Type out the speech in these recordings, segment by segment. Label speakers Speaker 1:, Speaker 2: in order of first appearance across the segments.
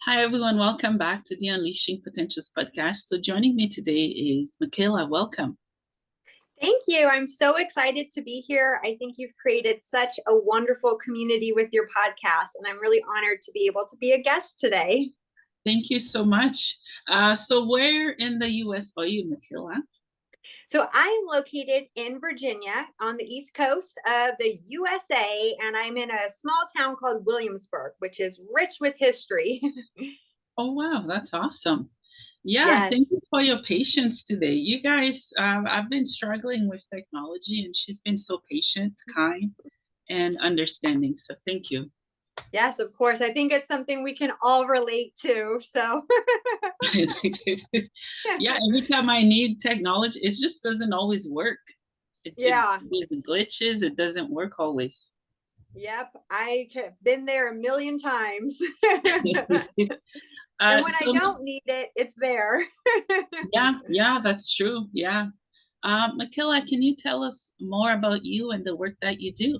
Speaker 1: Hi, everyone. Welcome back to the Unleashing Potentials podcast. So, joining me today is Mikaela. Welcome.
Speaker 2: Thank you. I'm so excited to be here. I think you've created such a wonderful community with your podcast, and I'm really honored to be able to be a guest today.
Speaker 1: Thank you so much. So, where in the US are you, Mikaela?
Speaker 2: So, I am located in Virginia on the East Coast of the USA, and I'm in a small town called Williamsburg, which is rich with history.
Speaker 1: Oh, wow. That's awesome. Yeah, thank
Speaker 2: Yes.
Speaker 1: you for your patience today. You guys, I've been struggling with technology, and she's been so patient, kind, and understanding. So, thank you.
Speaker 2: Yes, of course. I think it's something we can all relate to. So,
Speaker 1: Yeah, every time I need technology, it just doesn't always work. It
Speaker 2: yeah.
Speaker 1: there's glitches. It doesn't work always.
Speaker 2: Yep. I have been there a million times. And when I
Speaker 1: So
Speaker 2: don't need it, it's there.
Speaker 1: yeah, that's true. Yeah. Mikaela, can you tell us more about you and the work that you do?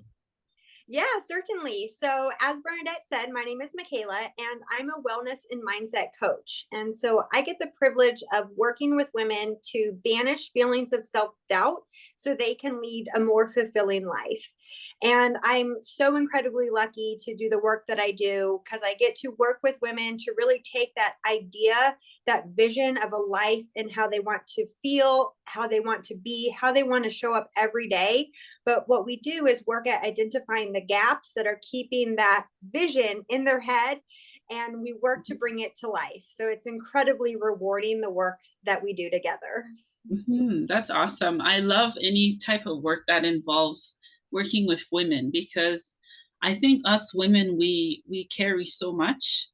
Speaker 2: Yeah, certainly. So, as Bernadette said, my name is Mikaela, and I'm a wellness and mindset coach. And so, I get the privilege of working with women to banish feelings of self doubt so they can lead a more fulfilling life. And I'm so incredibly lucky to do the work that I do because I get to work with women to really take that idea, that vision of a life and how they want to feel, how they want to be, how they want to show up every day. But what we do is work at identifying the gaps that are keeping that vision in their head, and we work to bring it to life. So it's incredibly rewarding, the work that we do together.
Speaker 1: That's awesome. I love any type of work that involves working with women because I think us women we carry so much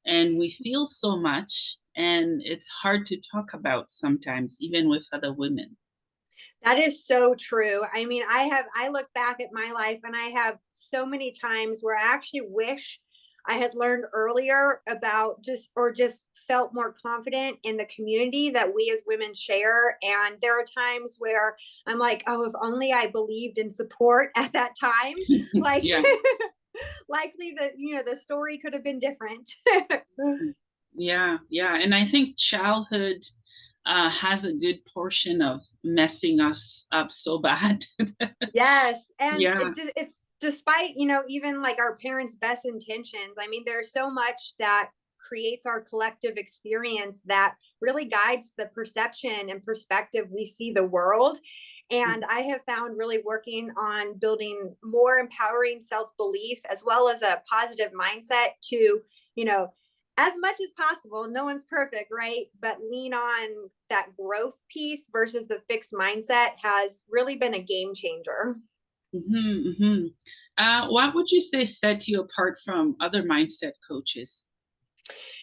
Speaker 1: and we feel so much and it's hard to talk about sometimes even with other women.
Speaker 2: That is so true. I mean, I look back at my life and I have so many times where I actually wish I had learned earlier about just felt more confident in the community that we as women share. And there are times where I'm like, oh, if only I believed in support at that time, like
Speaker 1: Yeah.
Speaker 2: likely the story could have been different.
Speaker 1: Yeah. And I think childhood has a good portion of messing us up so bad.
Speaker 2: Yes, and
Speaker 1: Yeah.
Speaker 2: it's despite, even like our parents' best intentions. I mean, there's so much that creates our collective experience that really guides the perception and perspective we see the world. And I have found really working on building more empowering self-belief as well as a positive mindset to, you know, as much as possible, no one's perfect, right? But lean on that growth piece versus the fixed mindset has really been a game changer.
Speaker 1: Mm-hmm. What would you say set you apart from other mindset coaches?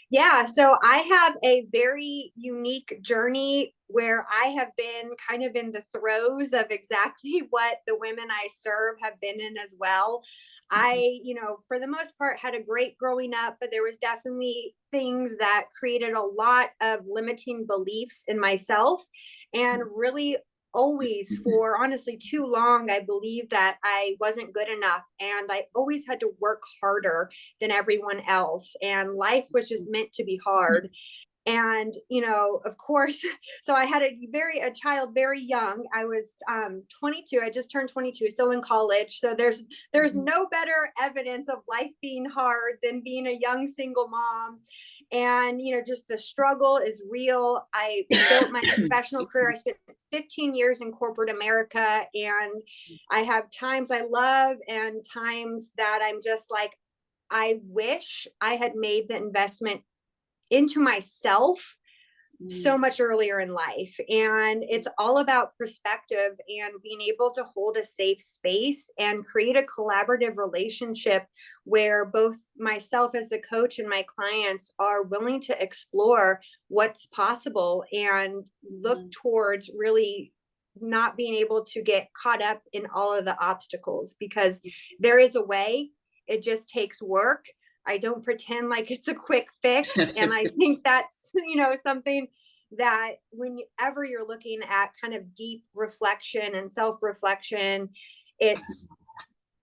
Speaker 2: Yeah, so I have a very unique journey where I have been kind of in the throes of exactly what the women I serve have been in as well. I, for the most part, had a great growing up, but there was definitely things that created a lot of limiting beliefs in myself. And really, always, for honestly too long, I believed that I wasn't good enough. And I always had to work harder than everyone else. And life was just meant to be hard. And of course, so I had a child very young. I was 22. I just turned 22, still in college. So there's no better evidence of life being hard than being a young single mom. And just the struggle is real. I built my professional career. I spent 15 years in corporate America, and I have times I love and times that I'm just like, I wish I had made the investment into myself so much earlier in life. And it's all about perspective and being able to hold a safe space and create a collaborative relationship where both myself as the coach and my clients are willing to explore what's possible and look towards really not being able to get caught up in all of the obstacles, because there is a way. It just takes work. I don't pretend like it's a quick fix. And I think that's, something that whenever you're looking at kind of deep reflection and self-reflection, it's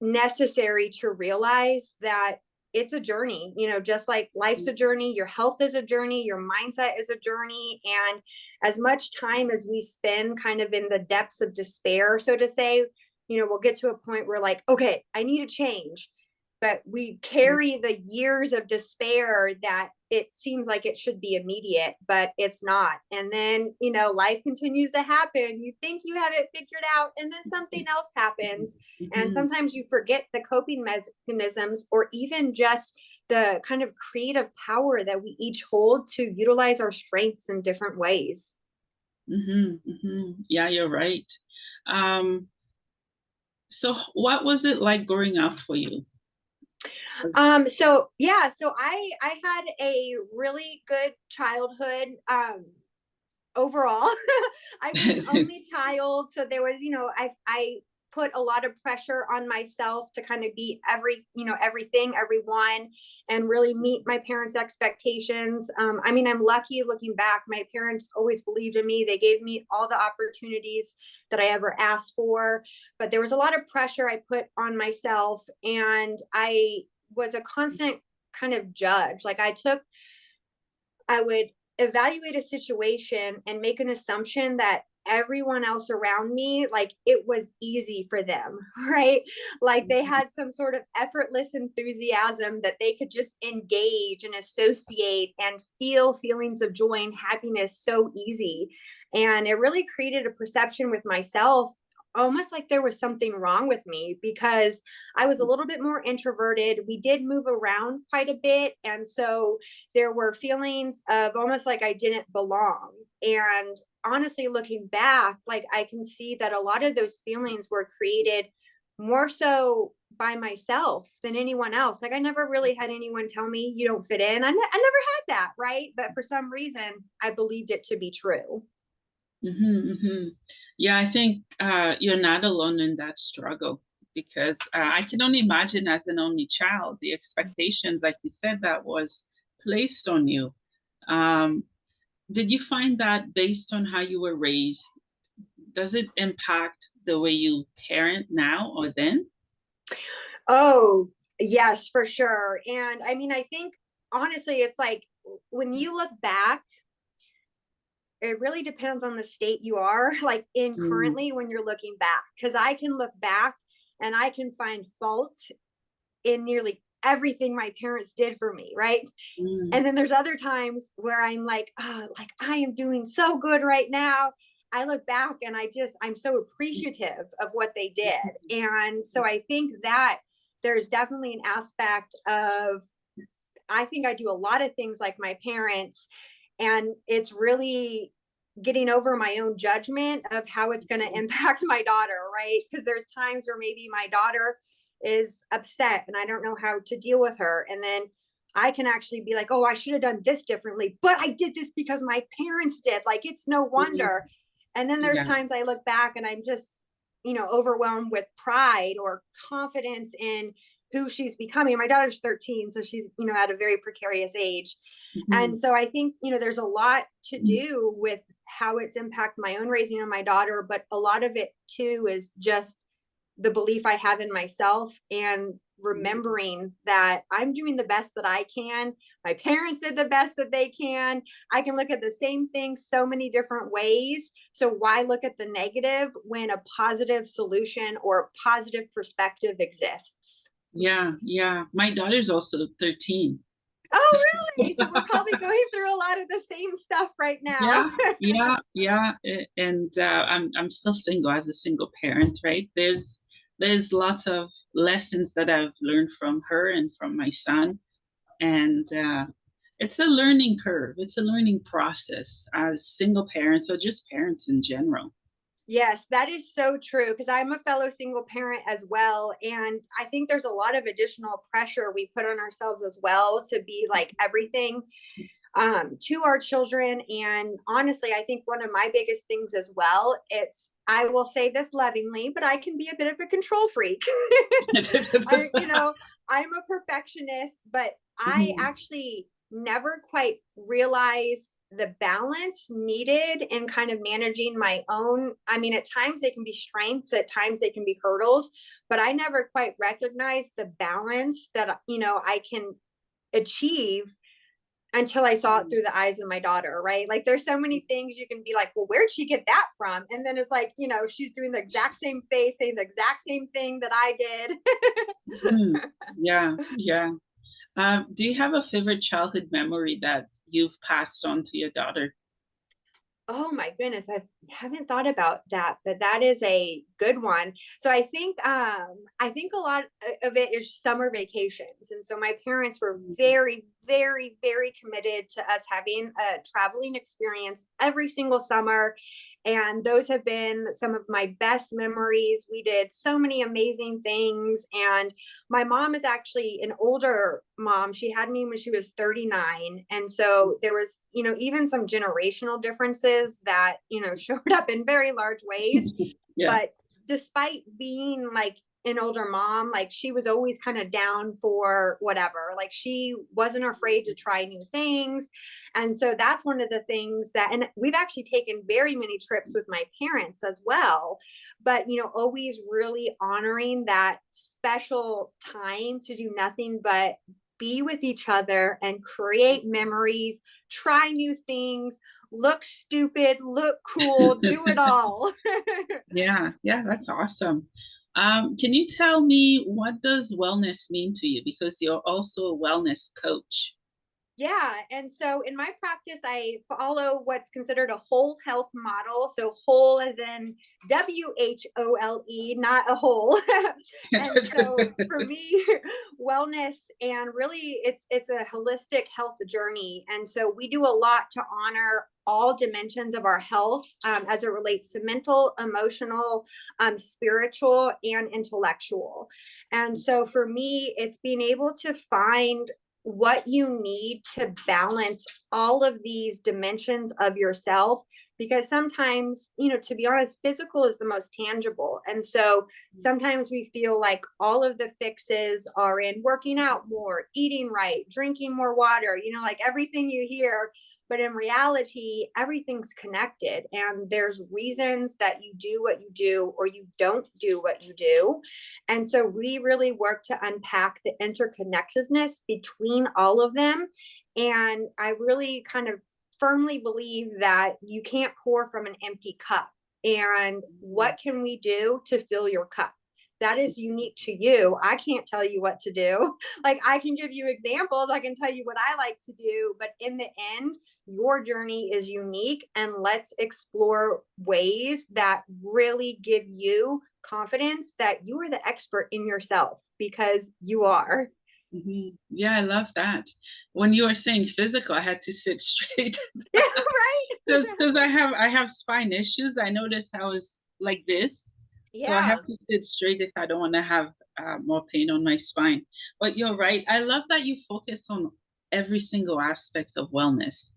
Speaker 2: necessary to realize that it's a journey, just like life's a journey, your health is a journey, your mindset is a journey. And as much time as we spend kind of in the depths of despair, so to say, we'll get to a point where like, okay, I need to change. But we carry the years of despair that it seems like it should be immediate, but it's not. And then, life continues to happen. You think you have it figured out, and then something else happens. And
Speaker 1: Mhm.
Speaker 2: sometimes you forget the coping mechanisms, or even just the kind of creative power that we each hold to utilize our strengths in different ways.
Speaker 1: Mhm. Mhm. Yeah, you're right. Um, so what was it like growing up for you?
Speaker 2: So yeah, so I had a really good childhood. Overall. I was an only child, so there was, I put a lot of pressure on myself to kind of be everything, everyone, and really meet my parents' expectations. I mean, I'm lucky looking back. My parents always believed in me. They gave me all the opportunities that I ever asked for, but there was a lot of pressure I put on myself, and I was a constant kind of judge. Like I would evaluate a situation and make an assumption that everyone else around me, like it was easy for them, right? Like they had some sort of effortless enthusiasm that they could just engage and associate and feel feelings of joy and happiness so easy. And it really created a perception with myself, almost like there was something wrong with me, because I was a little bit more introverted. We did move around quite a bit. And so there were feelings of almost like I didn't belong. And honestly, looking back, like I can see that a lot of those feelings were created more so by myself than anyone else. Like I never really had anyone tell me you don't fit in. I never had that, right? But for some reason, I believed it to be true.
Speaker 1: Mhm, mhm. Yeah, I think you're not alone in that struggle because I can only imagine as an only child, the expectations, like you said, that was placed on you. Um, did you find that based on how you were raised, does it impact the way you parent now or then?
Speaker 2: Oh, yes, for sure. And I mean, I think honestly, it's like when you look back, it really depends on the state you are like in
Speaker 1: Mm,
Speaker 2: currently when you're looking back, because I can look back and I can find fault in nearly everything my parents did for me, right?
Speaker 1: mm,
Speaker 2: And then there's other times where I'm like, oh, like I am doing so good right now. I look back and I'm so appreciative of what they did. And so I think that there's definitely an aspect of, I think I do a lot of things like my parents, and it's really getting over my own judgment of how it's going to impact my daughter, right? Because there's times where maybe my daughter is upset and I don't know how to deal with her. And then I can actually be like, oh, I should have done this differently, but I did this because my parents did. Like, it's no
Speaker 1: mm.
Speaker 2: wonder. And then there's
Speaker 1: Yeah.
Speaker 2: times I look back and I'm just, overwhelmed with pride or confidence in who she's becoming. My daughter's 13, so she's, at a very precarious age. And
Speaker 1: Mhm,
Speaker 2: so I think, there's a lot to do with how it's impacted my own raising of my daughter, but a lot of it too is just the belief I have in myself and remembering that I'm doing the best that I can. My parents did the best that they can. I can look at the same thing so many different ways. So why look at the negative when a positive solution or a positive perspective exists?
Speaker 1: yeah, yeah. My daughter's also 13.
Speaker 2: Oh, really? So we're probably going through a lot of the same stuff right now.
Speaker 1: Yeah, yeah, yeah. And I'm still single as a single parent, right? There's lots of lessons that I've learned from her and from my son, and it's a learning curve. It's a learning process as single parents or just parents in general.
Speaker 2: Yes, that is so true, because I'm a fellow single parent as well. And I think there's a lot of additional pressure we put on ourselves as well to be like everything to our children. And honestly, I think one of my biggest things as well, I will say this lovingly, but I can be a bit of a control freak. I, I'm a perfectionist, but I
Speaker 1: Mhm,
Speaker 2: actually never quite realized the balance needed in kind of managing my own. I mean, at times they can be strengths, at times they can be hurdles, but I never quite recognized the balance that, I can achieve until I saw it
Speaker 1: Mm.
Speaker 2: through the eyes of my daughter, right? Like there's so many things you can be like, well, where'd she get that from? And then it's like, she's doing the exact same face, saying the exact same thing that I
Speaker 1: Mhm.
Speaker 2: did.
Speaker 1: Yeah, yeah. Do you have a favorite childhood memory that you've passed on to your daughter?
Speaker 2: Oh my goodness, I haven't thought about that, but that is a good one. So I think a lot of it is summer vacations. And so my parents were
Speaker 1: Mm.
Speaker 2: very, very, very committed to us having a traveling experience every single summer. And those have been some of my best memories. We did so many amazing things. And my mom is actually an older mom. She had me when she was 39. And so there was, even some generational differences that, showed up in very large ways.
Speaker 1: Yeah.
Speaker 2: But despite being like an older mom, like she was always kind of down for whatever. Like she wasn't afraid to try new things. And so that's one of the things that, and we've actually taken very many trips with my parents as well. But, always really honoring that special time to do nothing but be with each other and create memories, try new things, look stupid, look cool, do it all.
Speaker 1: Yeah, yeah, that's awesome. Can you tell me what does wellness mean to you? Because you're also a wellness coach.
Speaker 2: Yeah. And so in my practice, I follow what's considered a whole health model. So whole as in WHOLE, not a whole. And so for me, wellness and really it's a holistic health journey. And so we do a lot to honor all dimensions of our health as it relates to mental, emotional, spiritual, and intellectual. And so for me, it's being able to find what you need to balance all of these dimensions of yourself, because sometimes, to be honest, physical is the most tangible. And so sometimes we feel like all of the fixes are in working out more, eating right, drinking more water, like everything you hear. But in reality, everything's connected, and there's reasons that you do what you do or you don't do what you do. And so we really work to unpack the interconnectedness between all of them. And I really kind of firmly believe that you can't pour from an empty cup. And what can we do to fill your cup? That is unique to you. I can't tell you what to do. Like, I can give you examples, I can tell you what I like to do, but in the end, your journey is unique. And let's explore ways that really give you confidence that you are the expert in yourself, because you are.
Speaker 1: Yeah, I love that. When you were saying physical, I had to sit straight
Speaker 2: Right.
Speaker 1: because I have spine issues. I noticed I was like this, so I have
Speaker 2: Yeah.
Speaker 1: to sit straight if I don't want to have more pain on my spine. But you're right. I love that you focus on every single aspect of wellness.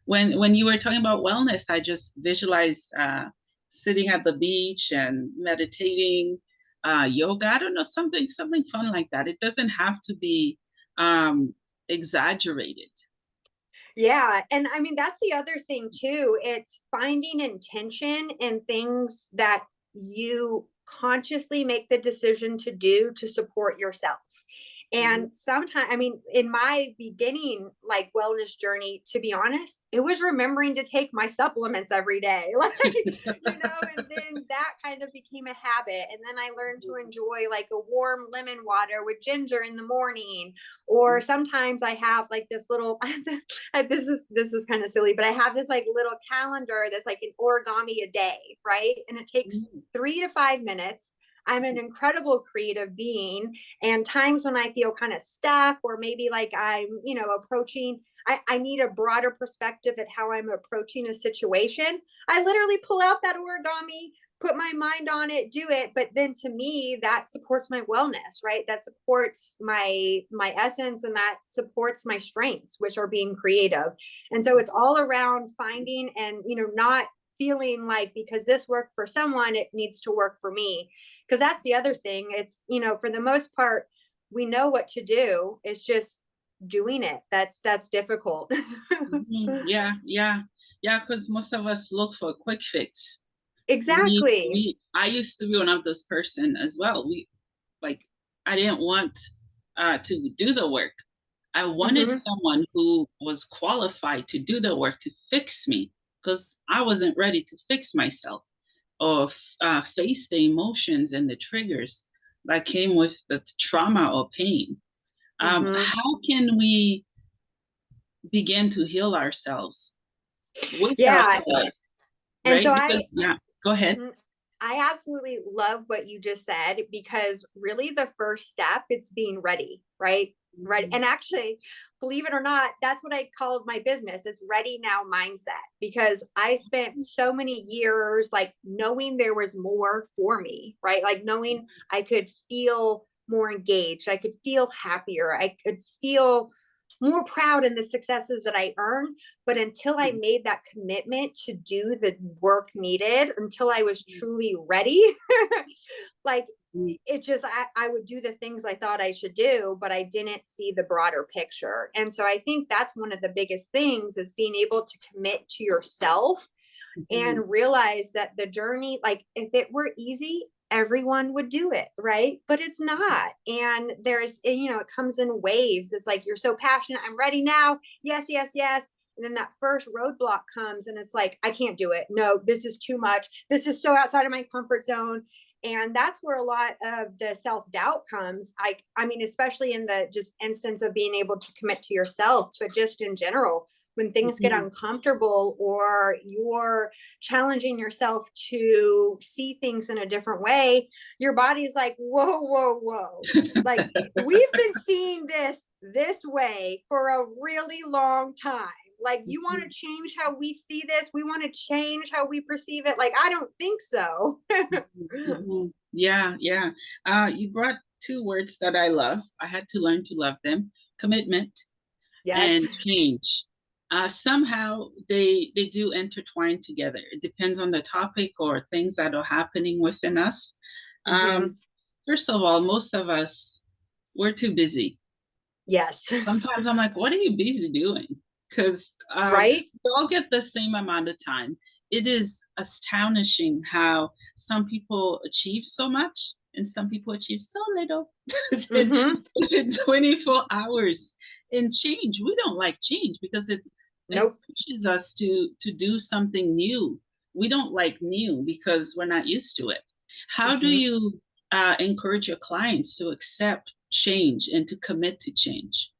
Speaker 1: When you were talking about wellness, I just visualized sitting at the beach and meditating, yoga. I don't know, something fun like that. It doesn't have to be exaggerated.
Speaker 2: Yeah. And I mean, that's the other thing too. It's finding intention in things that you consciously make the decision to do to support yourself.
Speaker 1: Mhm.
Speaker 2: And sometimes, I mean, in my beginning, like wellness journey, to be honest, it was remembering to take my supplements every day. Like, and then that kind of became a habit. And then I learned to enjoy like a warm lemon water with ginger in the morning. Or sometimes I have like this little, this is kind of silly, but I have this like little calendar that's like an origami a day, right? And it takes
Speaker 1: Mhm.
Speaker 2: 3 to 5 minutes. I'm an incredible creative being, and times when I feel kind of stuck, or maybe like I'm, approaching, I need a broader perspective at how I'm approaching a situation. I literally pull out that origami, put my mind on it, do it. But then to me, that supports my wellness, right? That supports my essence, and that supports my strengths, which are being creative. And so it's all around finding and, not feeling like because this worked for someone, it needs to work for me. Because that's the other thing. It's, for the most part, we know what to do. It's just doing it. That's difficult.
Speaker 1: Yeah, yeah, yeah. Because most of us look for a quick fix.
Speaker 2: Exactly.
Speaker 1: I used to be one of those person as well. Like, I didn't want to do the work. I wanted
Speaker 2: Hmm.
Speaker 1: someone who was qualified to do the work to fix me because I wasn't ready to fix myself or face the emotions and the triggers that came with the trauma or pain.
Speaker 2: Hmm.
Speaker 1: How can we begin to heal ourselves with
Speaker 2: Yeah.
Speaker 1: ourselves,
Speaker 2: And
Speaker 1: right?
Speaker 2: so
Speaker 1: Because, yeah, go ahead.
Speaker 2: mhm. I absolutely love what you just said because really the first step it's being ready, right? Right.
Speaker 1: Mhm,
Speaker 2: And actually, believe it or not, that's what I called my business is ready now mindset because I spent so many years like knowing there was more for me, right? Like knowing I could feel more engaged, I could feel happier, I could feel more proud in the successes that I earned. But until I made that commitment to do the work needed, until I was truly ready, like
Speaker 1: mhm,
Speaker 2: it just, I would do the things I thought I should do, but I didn't see the broader picture. And so I think that's one of the biggest things is being able to commit to yourself
Speaker 1: mhm,
Speaker 2: and realize that the journey, like if it were easy, everyone would do it, right? But it's not. And there's, it comes in waves. It's like, you're so passionate. I'm ready now. Yes, yes, yes. And then that first roadblock comes and it's like, I can't do it. No, this is too much. This is so outside of my comfort zone. And that's where a lot of the self-doubt comes. I mean, especially in the just instance of being able to commit to yourself, but just in general, when things get
Speaker 1: mhm.
Speaker 2: uncomfortable or you're challenging yourself to see things in a different way, your body's like, whoa, whoa, whoa. Like, we've been seeing this way for a really long time. Like, you want to change how we see this? We want to change how we perceive it? Like, I don't think so.
Speaker 1: Mhm. Yeah, yeah. You brought two words that I love. I had to learn to love them: commitment
Speaker 2: Yes.
Speaker 1: and change. Somehow they do intertwine together. It depends on the topic or things that are happening within us.
Speaker 2: Hmm.
Speaker 1: Um, First of all, most of us we're too busy.
Speaker 2: Yes.
Speaker 1: Sometimes I'm like, what are you busy doing? Because
Speaker 2: Right.
Speaker 1: we all get the same amount of time. It is astonishing how some people achieve so much and some people achieve so little within,
Speaker 2: Hmm.
Speaker 1: within 24 hours. And change, we don't like change because it
Speaker 2: Nope.
Speaker 1: pushes us to do something new. We don't like new because we're not used to it. How do
Speaker 2: Hmm.
Speaker 1: you encourage your clients to accept change and to commit to change?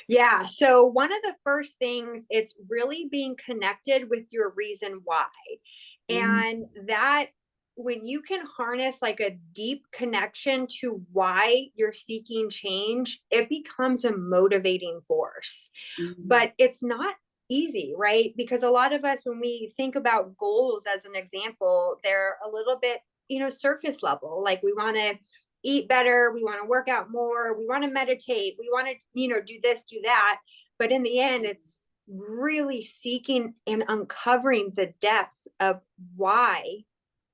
Speaker 2: Yeah. So one of the first things, it's really being connected with your reason why.
Speaker 1: Mhm,
Speaker 2: And that when you can harness like a deep connection to why you're seeking change, it becomes a motivating force.
Speaker 1: mhm,
Speaker 2: But it's not easy, right? Because a lot of us, when we think about goals as an example, they're a little bit, surface level. Like we want to eat better, we want to work out more, we want to meditate, we want to, do this, do that. But in the end, it's really seeking and uncovering the depth of why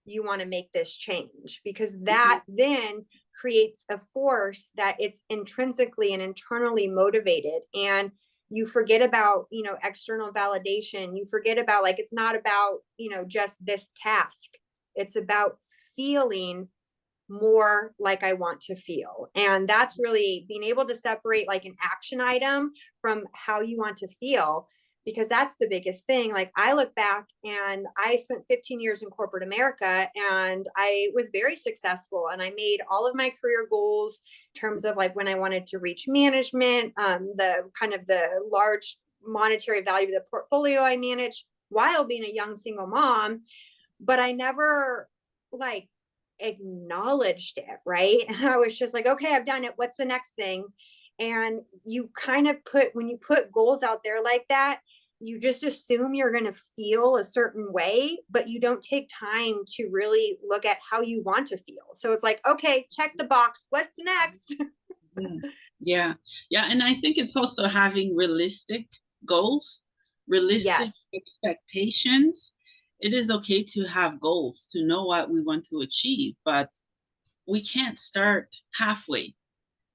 Speaker 2: you want to make this change, because
Speaker 1: mhm,
Speaker 2: that then creates a force that it's intrinsically and internally motivated. And you forget about, external validation. You forget about, like, it's not about, just this task. It's about feeling more like I want to feel. And that's really being able to separate like an action item from how you want to feel, because that's the biggest thing. Like, I look back and I spent 15 years in corporate America and I was very successful and I made all of my career goals in terms of like when I wanted to reach management, the kind of the large monetary value of the portfolio I managed while being a young single mom. But I never like acknowledged it, right? And I was just like, okay, I've done it. What's the next thing? And you kind of when you put goals out there like that, you just assume you're going to feel a certain way, but you don't take time to really look at how you want to feel. So it's like, okay, check the box. What's next?
Speaker 1: mhm. Yeah, yeah, and I think it's also having realistic goals, realistic
Speaker 2: Yes.
Speaker 1: expectations. It is okay to have goals, to know what we want to achieve, but we can't start halfway.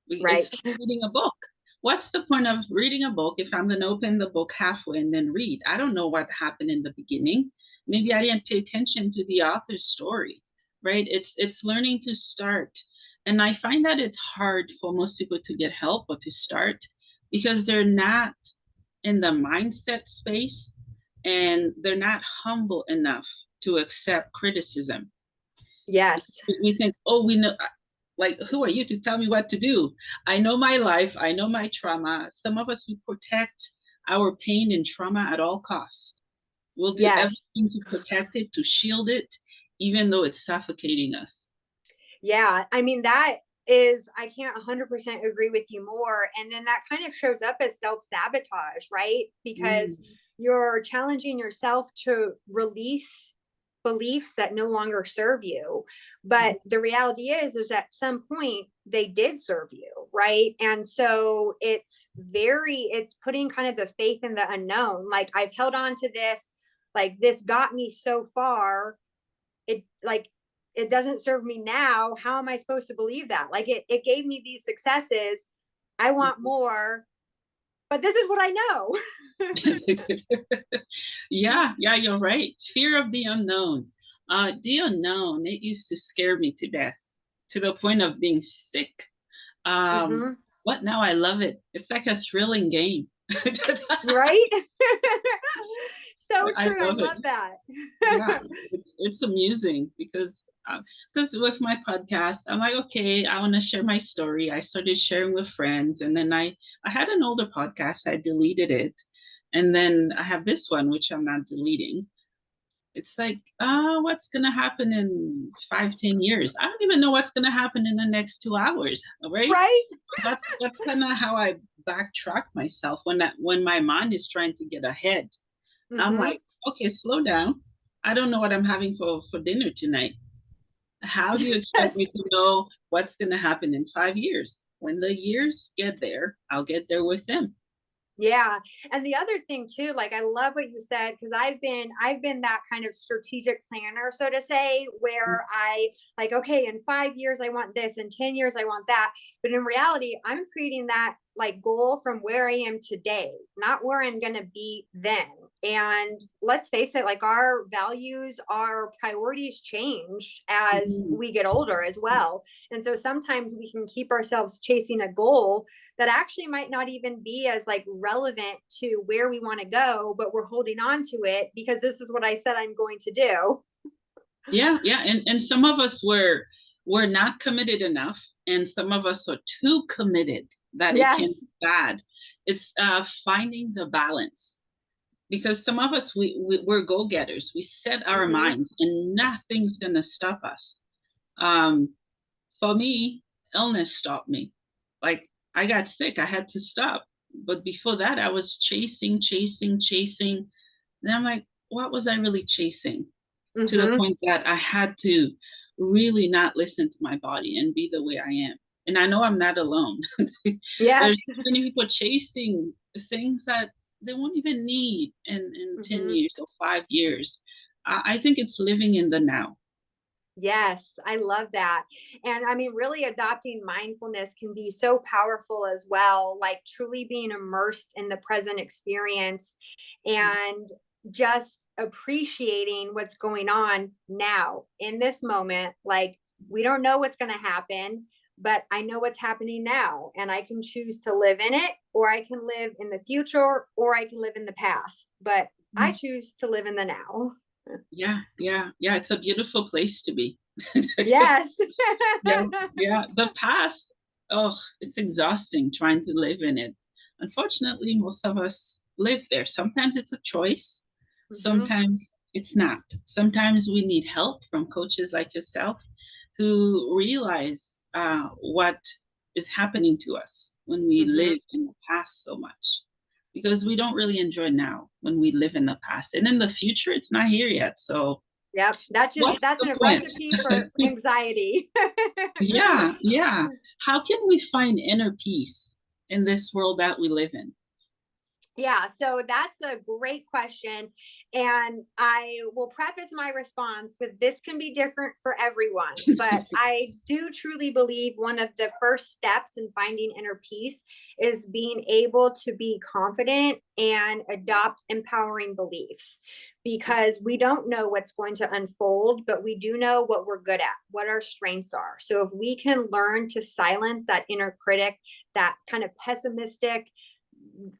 Speaker 1: It's
Speaker 2: Right.
Speaker 1: like reading a book. what's the point of reading a book if I'm going to open the book halfway and then read? I don't know what happened in the beginning. Maybe I didn't pay attention to the author's story, right? It's learning to start. And I find that it's hard for most people to get help or to start because they're not in the mindset space and they're not humble enough to accept criticism.
Speaker 2: Yes.
Speaker 1: We think, oh, we know, like, who are you to tell me what to do? I know my life, I know my trauma. Some of us, we protect our pain and trauma at all costs. We'll do
Speaker 2: Yes.
Speaker 1: everything to protect it, to shield it, even though it's suffocating us.
Speaker 2: Yeah. I mean, that is, I can't 100% agree with you more. And then that kind of shows up as self sabotage, right? Because
Speaker 1: Mm.
Speaker 2: you're challenging yourself to release beliefs that no longer serve you. But the reality is at some point they did serve you, right? And so it's putting kind of the faith in the unknown. Like, I've held on to this, like, this got me so far. It, like, it doesn't serve me now. How am I supposed to believe that? Like, it gave me these successes. I want more, but this is what I know.
Speaker 1: Yeah, yeah, you're right. Fear of the unknown. The unknown, it used to scare me to death, to the point of being sick.
Speaker 2: Mm-hmm.
Speaker 1: What now? I love it. It's like a thrilling game.
Speaker 2: Right. So
Speaker 1: I
Speaker 2: true. I
Speaker 1: love it.
Speaker 2: love that.
Speaker 1: Yeah, it's amusing because with my podcast, I'm like, okay, I want to share my story. I started sharing with friends, and then I had an older podcast. I deleted it, and then I have this one which I'm not deleting. It's like, what's gonna happen in 5, 10 years? I don't even know what's gonna happen in the next 2 hours, right?
Speaker 2: Right.
Speaker 1: That's kind of how I backtrack myself when my mind is trying to get ahead. I'm
Speaker 2: Mm-hmm.
Speaker 1: like, okay, slow down. I don't know what I'm having for dinner tonight. How do you expect
Speaker 2: Yes.
Speaker 1: me to know what's going to happen in 5 years? When the years get there, I'll get there with them.
Speaker 2: Yeah. And the other thing too, like, I love what you said, because I've been that kind of strategic planner, so to say, where I, like, okay, in 5 years I want this, in 10 years I want that. But in reality, I'm creating that, like, goal from where I am today, not where I'm gonna be then. And let's face it, like, our values, our priorities change as
Speaker 1: Mhm.
Speaker 2: we get older as well. And so sometimes we can keep ourselves chasing a goal that actually might not even be as, like, relevant to where we want to go, but we're holding on to it because this is what I said I'm going to do.
Speaker 1: Yeah, yeah, and some of us were not committed enough, and some of us are too committed that it can
Speaker 2: Yes.
Speaker 1: be bad. It's finding the balance because some of us we're go getters. We set our
Speaker 2: Mm-hmm.
Speaker 1: minds, and nothing's gonna stop us. Um, For me, illness stopped me. Like I got sick, I had to stop. But before that, I was chasing, chasing, chasing. And I'm like, what was I really chasing? To the
Speaker 2: Mm-hmm.
Speaker 1: point that I had to really not listen to my body and be the way I am. And I know I'm not alone. There's
Speaker 2: Yes.
Speaker 1: so many people chasing things that they won't even need in 10
Speaker 2: Mm-hmm.
Speaker 1: years or 5 years. I think it's living in the now.
Speaker 2: Yes, I love that. And I mean, really adopting mindfulness can be so powerful as well, like truly being immersed in the present experience and just appreciating what's going on now in this moment. Like, we don't know what's going to happen, but I know what's happening now, and I can choose to live in it, or I can live in the future, or I can live in the past. But I choose to live in the now.
Speaker 1: Yeah, yeah, yeah. It's a beautiful place to be.
Speaker 2: Yes.
Speaker 1: Yeah, yeah. The past, oh, it's exhausting trying to live in it. Unfortunately, most of us live there. Sometimes it's a choice,
Speaker 2: Mm-hmm.
Speaker 1: sometimes it's not. Sometimes we need help from coaches like yourself to realize what is happening to us when we
Speaker 2: Mm-hmm.
Speaker 1: live in the past so much. Because we don't really enjoy now when we live in the past. And in the future, it's not here yet. So,
Speaker 2: Yep.
Speaker 1: what's
Speaker 2: That's
Speaker 1: the
Speaker 2: a
Speaker 1: point?
Speaker 2: recipe for anxiety.
Speaker 1: Yeah, yeah. How can we find inner peace in this world that we live in?
Speaker 2: Yeah, so that's a great question. And I will preface my response with this can be different for everyone, but I do truly believe one of the first steps in finding inner peace is being able to be confident and adopt empowering beliefs because we don't know what's going to unfold, but we do know what we're good at, what our strengths are. So if we can learn to silence that inner critic, that kind of pessimistic,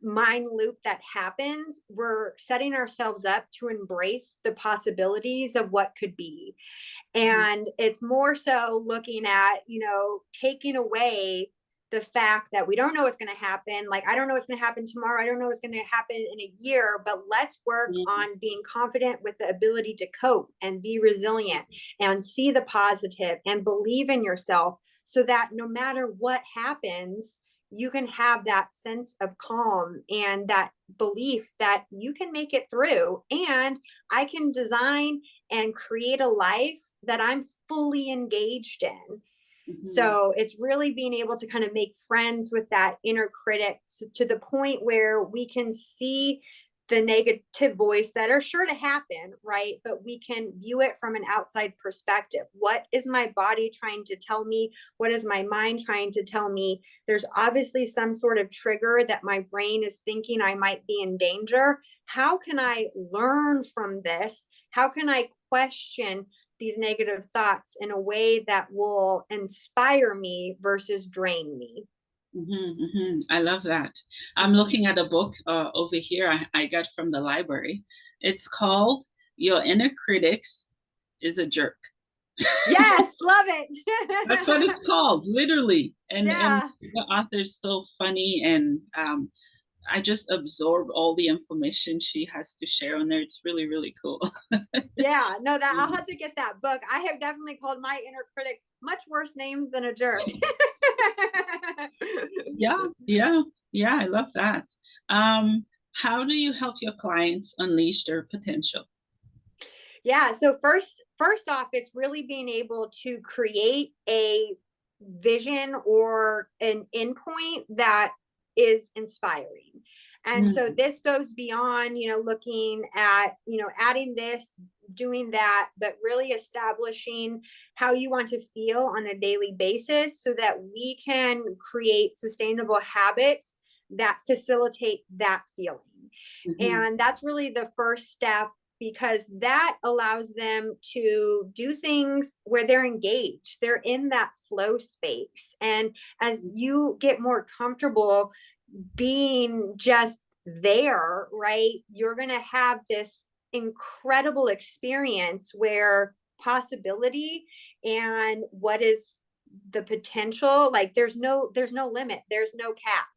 Speaker 2: mind loop that happens, we're setting ourselves up to embrace the possibilities of what could be.
Speaker 1: Mhm,
Speaker 2: And it's more so looking at, taking away the fact that we don't know what's going to happen. Like, I don't know what's going to happen tomorrow. I don't know what's going to happen in a year, but let's work
Speaker 1: mhm,
Speaker 2: on being confident with the ability to cope and be resilient and see the positive and believe in yourself so that no matter what happens, you can have that sense of calm and that belief that you can make it through, and I can design and create a life that I'm fully engaged in.
Speaker 1: mhm,
Speaker 2: So it's really being able to kind of make friends with that inner critic to the point where we can see the negative voice that are sure to happen, right? But we can view it from an outside perspective. What is my body trying to tell me? What is my mind trying to tell me? There's obviously some sort of trigger that my brain is thinking I might be in danger. How can I learn from this? How can I question these negative thoughts in a way that will inspire me versus drain me?
Speaker 1: mhm, mhm. I love that. I'm
Speaker 2: Mhm.
Speaker 1: looking at a book over here I got from the library. It's called Your Inner Critics is a Jerk.
Speaker 2: Yes, love
Speaker 1: That's what
Speaker 2: it.
Speaker 1: it's called, literally. And
Speaker 2: Yeah.
Speaker 1: the author's so funny, and I just absorb all the information she has to share on there. It's really, really cool.
Speaker 2: Yeah. No, that I'll have to get that book. I have definitely called my inner critic much worse names than a jerk.
Speaker 1: Yeah, yeah, yeah, I love that. How do you help your clients unleash their potential?
Speaker 2: Yeah, so first off, it's really being able to create a vision or an endpoint that is inspiring. And so
Speaker 1: Mm,
Speaker 2: this goes beyond, looking at, adding this, doing that, but really establishing how you want to feel on a daily basis so that we can create sustainable habits that facilitate that feeling.
Speaker 1: mhm,
Speaker 2: And that's really the first step because that allows them to do things where they're engaged. They're in that flow space. And as you get more comfortable being just there, right, you're going to have this incredible experience where possibility and what is the potential, like there's no limit, there's no cap.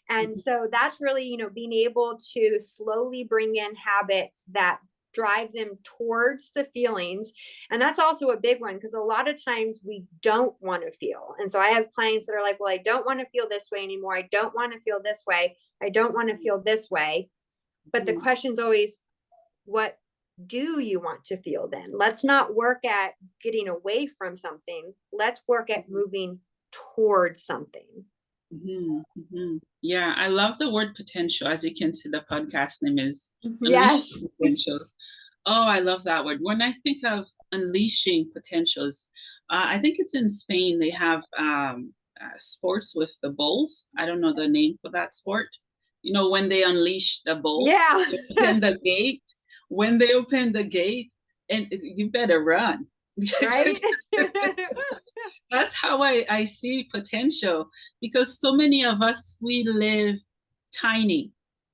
Speaker 2: And
Speaker 1: mhm,
Speaker 2: so that's really, being able to slowly bring in habits that drive them towards the feelings. And that's also a big one because a lot of times we don't want to feel. And so I have clients that are like, well, I don't want to feel this way anymore. I don't want to feel this way. I don't want to feel this way. But the
Speaker 1: mhm,
Speaker 2: question's always, what do you want to feel then? Let's not work at getting away from something. Let's work at
Speaker 1: mhm,
Speaker 2: moving towards something.
Speaker 1: mhm, mhm. Yeah, I love the word potential. As you can see, the podcast name is Unleashing
Speaker 2: Yes.
Speaker 1: Potentials. Oh, I love that word. When I think of unleashing potentials, I think it's in Spain. They have sports with the bulls. I don't know the name for that sport. You know, when they unleash the bull,
Speaker 2: Yeah.
Speaker 1: they open the gate. When they open the gate, and you better run.
Speaker 2: Right?
Speaker 1: That's how I see potential, because so many of us, we live tiny.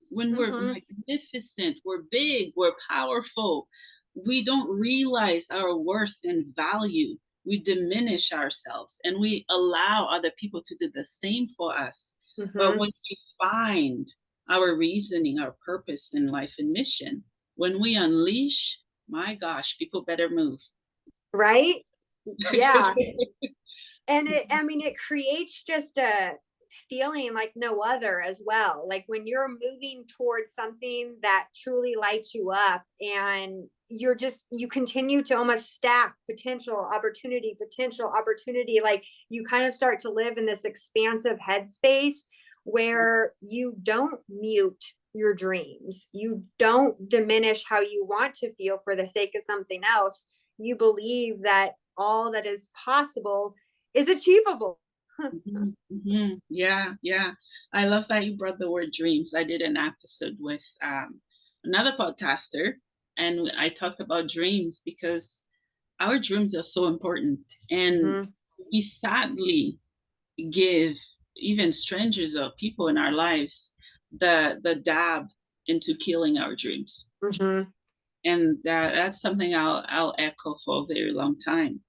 Speaker 1: When we're
Speaker 2: Hmm.
Speaker 1: magnificent, we're big, we're powerful, we don't realize our worth and value. We diminish ourselves and we allow other people to do the same for us. But
Speaker 2: Hmm.
Speaker 1: when we find our reasoning, our purpose in life and mission, when we unleash, my gosh, people better move.
Speaker 2: Right? Yeah. And I mean, it creates just a feeling like no other as well. Like when you're moving towards something that truly lights you up and you continue to almost stack potential opportunity. Like you kind of start to live in this expansive headspace where you don't mute your dreams. You don't diminish how you want to feel for the sake of something else. You believe that all that is possible is achievable.
Speaker 1: Yeah, yeah. I love that you brought the word dreams. I did an episode with another podcaster, and I talked about dreams because our dreams are so important. And
Speaker 2: Mm-hmm.
Speaker 1: we sadly give even strangers or people in our lives the dab into killing our dreams.
Speaker 2: Mm-hmm.
Speaker 1: And that's something I'll echo for a very long time.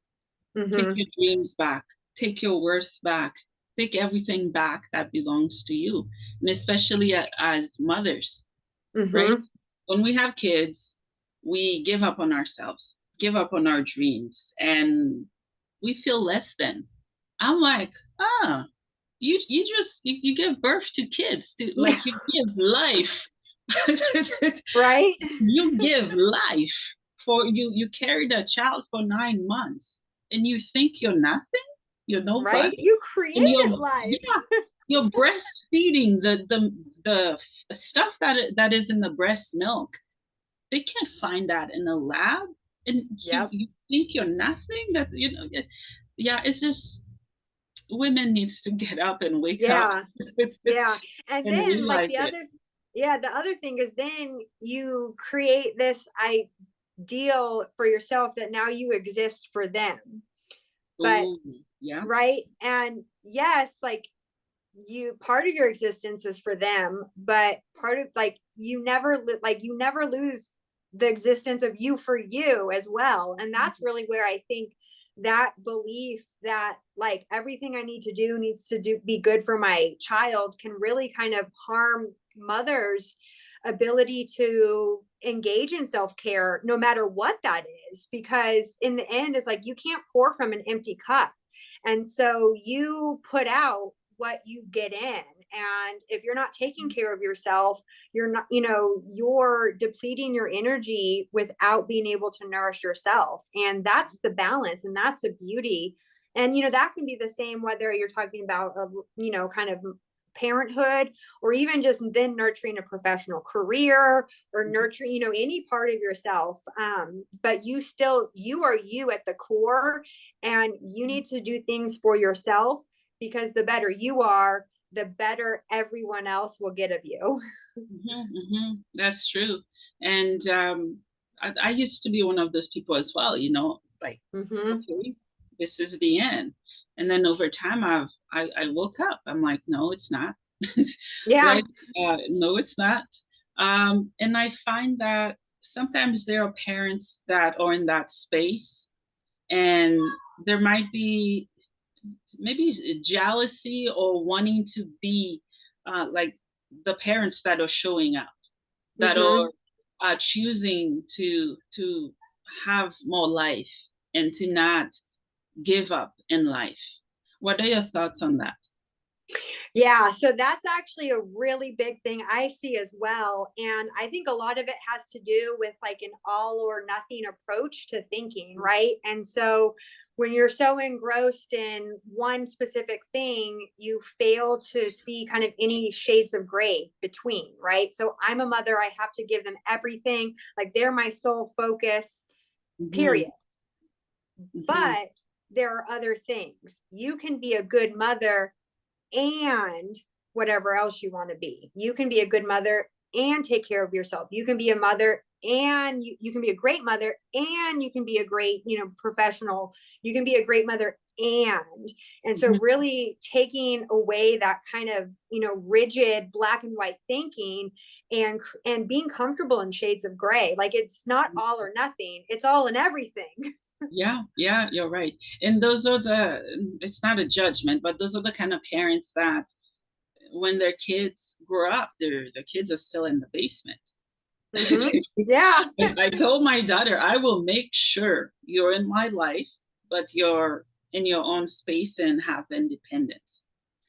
Speaker 1: Take
Speaker 2: Mm-hmm.
Speaker 1: your dreams back, take your worth back, take everything back that belongs to you. And especially as mothers, right?
Speaker 2: Mm-hmm.
Speaker 1: When we have kids, we give up on ourselves, give up on our dreams, and we feel less than. I'm like, ah, you just you give birth to kids, to
Speaker 2: Yeah.
Speaker 1: like you give life.
Speaker 2: Right.
Speaker 1: You give life. For you carried a child for 9 months and you think you're nothing, you're
Speaker 2: Right.
Speaker 1: nobody,
Speaker 2: You
Speaker 1: and
Speaker 2: created life.
Speaker 1: you're breastfeeding the stuff that is in the breast milk. They can't find that in a lab, and
Speaker 2: Yep.
Speaker 1: you think you're nothing. That yeah, it's just women needs to get up and wake up
Speaker 2: Yeah. Yeah. And
Speaker 1: and
Speaker 2: then like
Speaker 1: realize it.
Speaker 2: the other thing is then you create this ideal for yourself that now you exist for them. But
Speaker 1: Oh, yeah.
Speaker 2: right. And yes, like you part of your existence is for them, but part of like you never lose the existence of you for you as well. And that's really where I think that belief that like everything I need to do needs to do be good for my child can really kind of harm mothers ability to engage in self-care no matter what that is, because in the end it's like you can't pour from an empty cup, and so you put out what you get in. And if you're not taking care of yourself, you're not, you're depleting your energy without being able to nourish yourself. And that's the balance and that's the beauty. And that can be the same whether you're talking about a, kind of parenthood, or even just then nurturing a professional career, or nurturing any part of yourself. But you are you at the core, and you need to do things for yourself, because the better you are, the better everyone else will get of you.
Speaker 1: That's true. And I used to be one of those people as well, like,
Speaker 2: Mm-hmm.
Speaker 1: okay, this is the end. And then over time, I woke up. I'm like, no, it's not.
Speaker 2: Yeah.
Speaker 1: Right? No, it's not. And I find that sometimes there are parents that are in that space, and there might be maybe jealousy or wanting to be like the parents that are showing up, that
Speaker 2: Mm-hmm.
Speaker 1: are choosing to have more life and to not give up in life. What are your thoughts on that?
Speaker 2: Yeah, so that's actually a really big thing I see as well. And I think a lot of it has to do with like an all or nothing approach to thinking, right? And so when you're so engrossed in one specific thing, you fail to see kind of any shades of gray between, right? So I'm a mother, I have to give them everything, like they're my sole focus,
Speaker 1: Mm-hmm,
Speaker 2: period.
Speaker 1: mm-hmm,
Speaker 2: But there are other things. You can be a good mother and whatever else you want to be. You can be a good mother and take care of yourself. You can be a mother and you can be a great mother, and you can be a great, professional. You can be a great mother and so
Speaker 1: mm-hmm,
Speaker 2: really taking away that kind of, rigid black and white thinking, and being comfortable in shades of gray. Like it's not all or nothing. It's all and everything.
Speaker 1: yeah, yeah, you're right. And those are it's not a judgment, but those are the kind of parents that when their kids grow up, their kids are still in the basement.
Speaker 2: Mm-hmm. Yeah.
Speaker 1: I told my daughter, I will make sure you're in my life, but you're in your own space and have independence.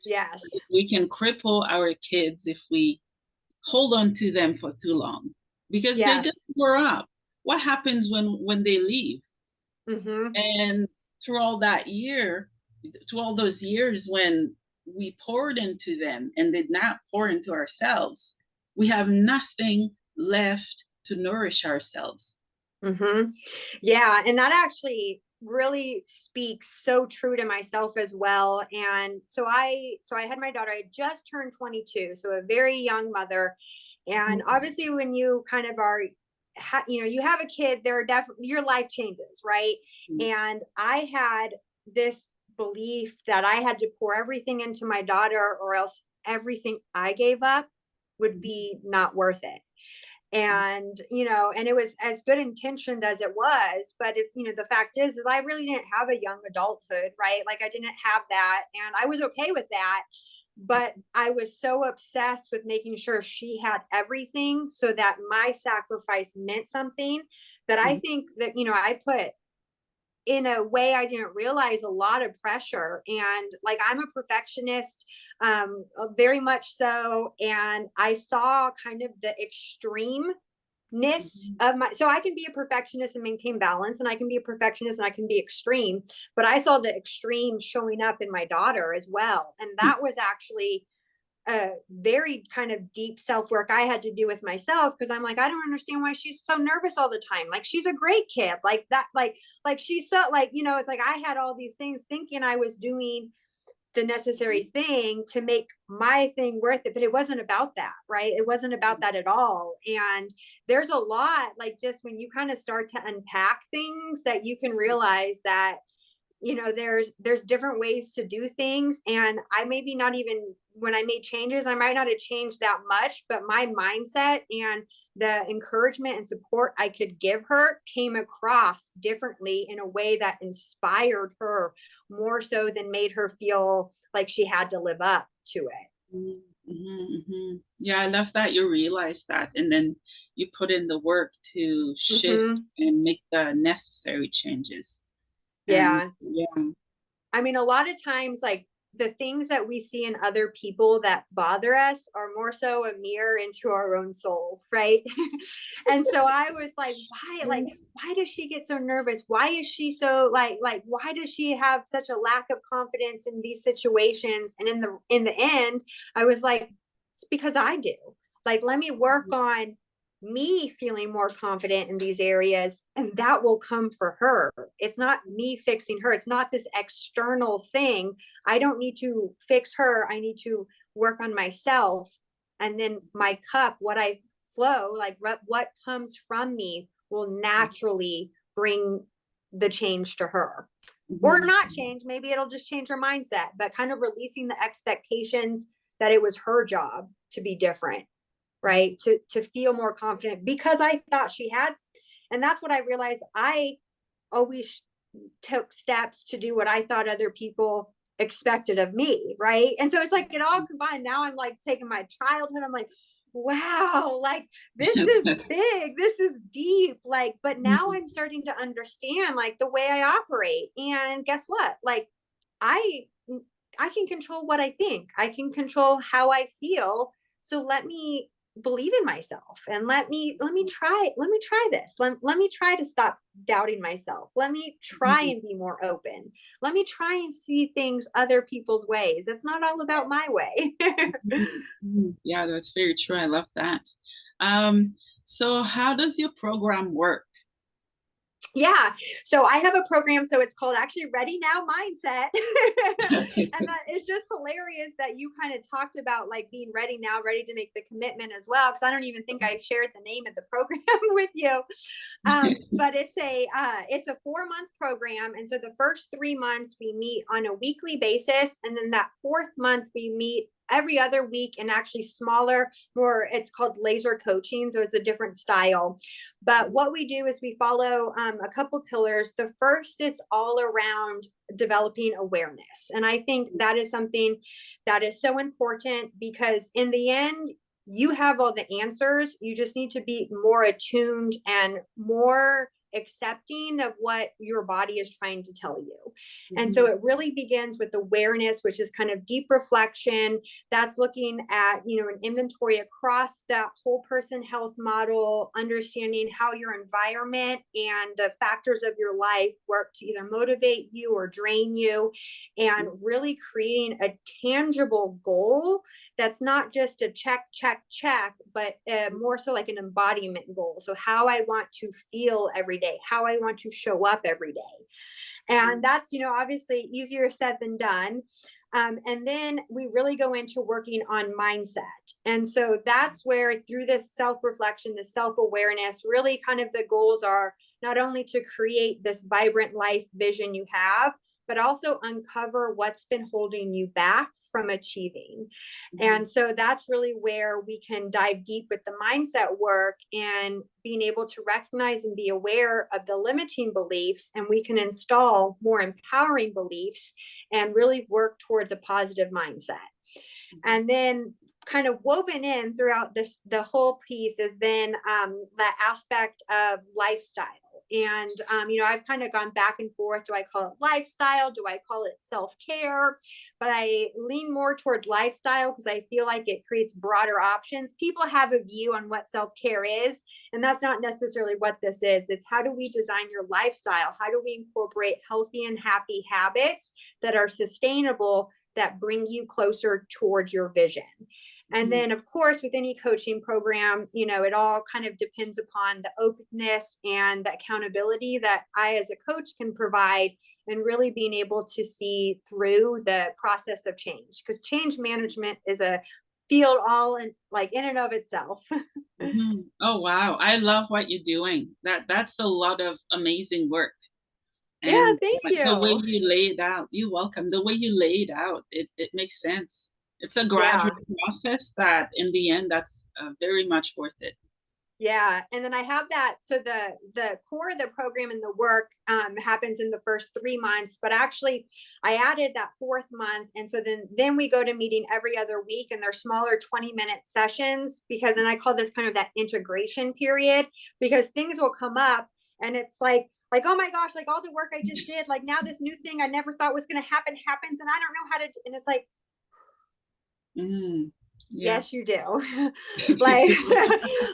Speaker 2: Yes.
Speaker 1: We can cripple our kids if we hold on to them for too long because they're going
Speaker 2: Yes.
Speaker 1: to grow up. What happens when they leave?
Speaker 2: Mm-hmm.
Speaker 1: And through all that year, through all those years when we poured into them and did not pour into ourselves, we have nothing left to nourish ourselves.
Speaker 2: Mm-hmm. Yeah, and that actually really speaks so true to myself as well. And so I had my daughter. I just turned 22, so a very young mother. And
Speaker 1: Mhm.
Speaker 2: obviously, when you kind of are, you have a kid, there are definitely your life changes, right? And I had this belief that I had to pour everything into my daughter, or else everything I gave up would be not worth it. And and it was as good intentioned as it was, but it's the fact is I really didn't have a young adulthood, right? Like, I didn't have that, and I was okay with that. But I was so obsessed with making sure she had everything, so that my sacrifice meant something, that I think that I put, in a way I didn't realize, a lot of pressure. And like, I'm a perfectionist, very much so. And I saw kind of the extremeness of my, so I can be a perfectionist and maintain balance, and I can be a perfectionist and I can be extreme, but I saw the extreme showing up in my daughter as well. And that was actually a very kind of deep self work I had to do with myself, because I'm like, I don't understand why she's so nervous all the time. Like, she's a great kid, like that, like she's so, like, it's like I had all these things thinking I was doing the necessary thing to make my thing worth it, but it wasn't about that, right? It wasn't about that at all. And there's a lot, like, just when you kind of start to unpack things, that you can realize that there's different ways to do things. And I maybe not even, when I made changes, I might not have changed that much, but my mindset and the encouragement and support I could give her came across differently, in a way that inspired her more so than made her feel like she had to live up to it.
Speaker 1: Yeah, I love that you realize that, and then you put in the work to shift
Speaker 2: Mm-hmm.
Speaker 1: and make the necessary changes. And
Speaker 2: Yeah.
Speaker 1: yeah.
Speaker 2: I mean, a lot of times, like, the things that we see in other people that bother us are more so a mirror into our own soul, right? And so I was like, why does she get so nervous? Why is she so, why does she have such a lack of confidence in these situations? And in the end, I was like, it's because I do. Like, let me work on me feeling more confident in these areas, and that will come for her. It's not me fixing her. It's not this external thing. I don't need to fix her. I need to work on myself. And then my cup, what I flow, like what comes from me, will naturally bring the change to her. Or
Speaker 1: Mhm.
Speaker 2: not change, maybe it'll just change her mindset, but kind of releasing the expectations that it was her job to be different, right? To feel more confident, because I thought she had. And that's what I realized. I always took steps to do what I thought other people expected of me, right? And so it's like it all combined. Now I'm like taking my childhood, I'm like, wow, like, this is big, this is deep, like, but now I'm starting to understand, like, the way I operate. And guess what? Like, I I can control what I think. I can control how I feel. So let me believe in myself, and let me try this. Let me try to stop doubting myself. Let me try and be more open. Let me try and see things other people's ways. It's not all about my way.
Speaker 1: Yeah, that's very true. I love that. Um, so how does your program work?
Speaker 2: Yeah. So I have a program. So it's called actually Ready Now Mindset. And that is just hilarious that you kind of talked about, like, being ready now, ready to make the commitment as well. Cause I don't even think I shared the name of the program with you. But it's a 4-month program. And so the first 3 months we meet on a weekly basis. And then that fourth month we meet every other week, and actually smaller, more, it's called laser coaching. So it's a different style. But what we do is we follow a couple pillars. The first, it's all around developing awareness. And I think that is something that is so important, because in the end, you have all the answers. You just need to be more attuned and more accepting of what your body is trying to tell you. And so it really begins with awareness, which is kind of deep reflection. That's looking at, an inventory across that whole person health model, understanding how your environment and the factors of your life work to either motivate you or drain you, and really creating a tangible goal that's not just a check, check, check, but more so like an embodiment goal. So, how I want to feel every day, how I want to show up every day. And that's, obviously easier said than done. And then we really go into working on mindset. And so that's where, through this self reflection, this self awareness, really kind of the goals are not only to create this vibrant life vision you have, but also uncover what's been holding you back from achieving. And so that's really where we can dive deep with the mindset work and being able to recognize and be aware of the limiting beliefs. And we can install more empowering beliefs and really work towards a positive mindset. And then, kind of woven in throughout this, the whole piece, is then that aspect of lifestyle. And I've kind of gone back and forth. Do I call it lifestyle? Do I call it self-care? But I lean more towards lifestyle because I feel like it creates broader options. People have a view on what self-care is, and that's not necessarily what this is. It's how do we design your lifestyle? How do we incorporate healthy and happy habits that are sustainable, that bring you closer towards your vision? And then, of course, with any coaching program, it all kind of depends upon the openness and the accountability that I, as a coach, can provide, and really being able to see through the process of change, because change management is a field all in, like, in and of itself.
Speaker 1: Oh, wow. I love what you're doing. That's a lot of amazing work.
Speaker 2: Yeah,
Speaker 1: And
Speaker 2: thank
Speaker 1: the way
Speaker 2: you.
Speaker 1: you lay it out, you're welcome. The way you lay it out, it makes sense. It's a gradual
Speaker 2: Yeah.
Speaker 1: process that in the end, that's very much worth it.
Speaker 2: Yeah, and then I have that. So the core of the program and the work happens in the first 3 months, but actually I added that fourth month, and so then we go to meeting every other week, and they're smaller 20-minute sessions, because then I call this kind of that integration period, because things will come up, and it's like, oh my gosh, like all the work I just did, like now this new thing I never thought was going to happen happens, and I don't know how to. And it's like,
Speaker 1: Mm, yeah.
Speaker 2: yes, you do. like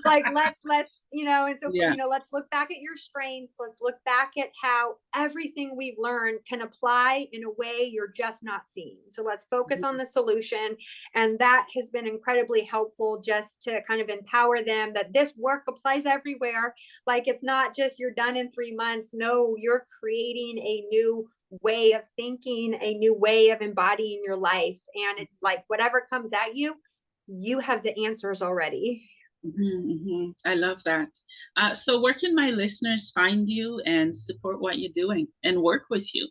Speaker 2: like let's and so
Speaker 1: Yeah.
Speaker 2: let's look back at your strengths. Let's look back at how everything we've learned can apply in a way you're just not seeing. So let's focus on the solution. And that has been incredibly helpful, just to kind of empower them that this work applies everywhere. Like, it's not just you're done in 3 months. No, you're creating a new way of thinking, a new way of embodying your life. And it, like, whatever comes at you, you have the answers already.
Speaker 1: I love that. So where can my listeners find you and support what you're doing and work with you?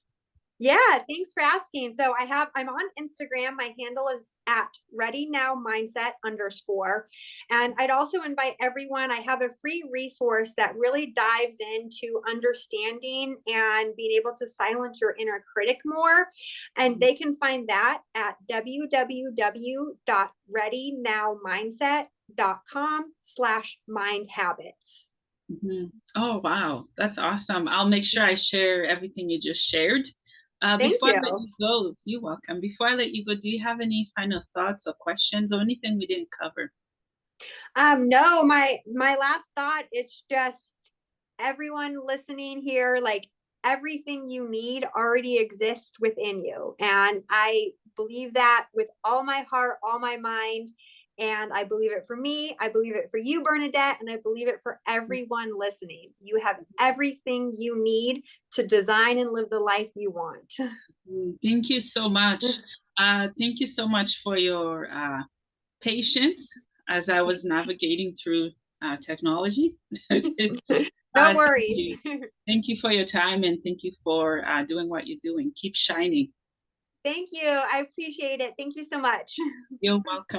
Speaker 2: Yeah, thanks for asking. So I'm on Instagram. My handle is at ready now mindset _. And I'd also invite everyone, I have a free resource that really dives into understanding and being able to silence your inner critic more. And they can find that at www.readynowmindset.com/mind habits.
Speaker 1: Oh, wow. That's awesome. I'll make sure I share everything you just shared.
Speaker 2: Thank
Speaker 1: Before I
Speaker 2: you.
Speaker 1: let you go, you're welcome. Before I let you go, do you have any final thoughts or questions or anything we didn't cover?
Speaker 2: No, my last thought, it's just everyone listening here, like, everything you need already exists within you. And I believe that with all my heart, all my mind. And I believe it for me. I believe it for you, Bernadette. And I believe it for everyone listening. You have everything you need to design and live the life you want.
Speaker 1: Thank you so much. Thank you so much for your patience as I was navigating through technology.
Speaker 2: No
Speaker 1: Thank
Speaker 2: worries.
Speaker 1: you. Thank you for your time, and thank you for doing what you're doing. Keep shining.
Speaker 2: Thank you. I appreciate it. Thank you so much.
Speaker 1: You're welcome.